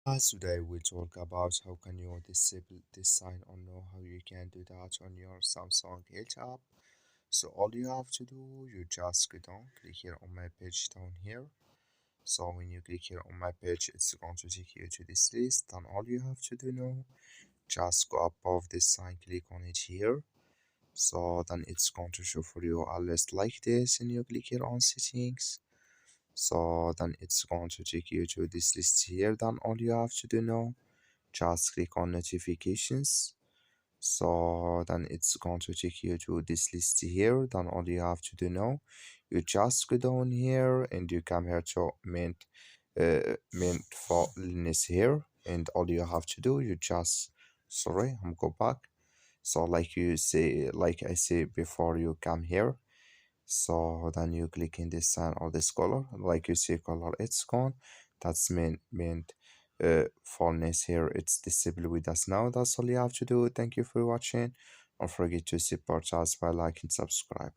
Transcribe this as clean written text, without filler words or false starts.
Today we talk about how can you disable this sign or know how you can do that on your Samsung Edge app. So all you have to do, you just go down, click here on my page down here. So when you click here on my page, it's going to take you to this list. Then all you have to do now, just go above this sign, click on it here. So then it's going to show for you a list like this, and you click here on settings. So then it's going to take you to this list here. Then all you have to do now, just click on notifications. So then it's going to take you to this list here. Then all you have to do now, you just go down here and you come here to mindfulness here. And all you have to do, you just, sorry, I'm go back. So like you say, like I say before, you come here. So then you click in this sign or this color, like you see color, it's gone. That's meant fullness here. It's disabled with us now. That's all you have to do. Thank you for watching. Don't forget to support us by liking, subscribe.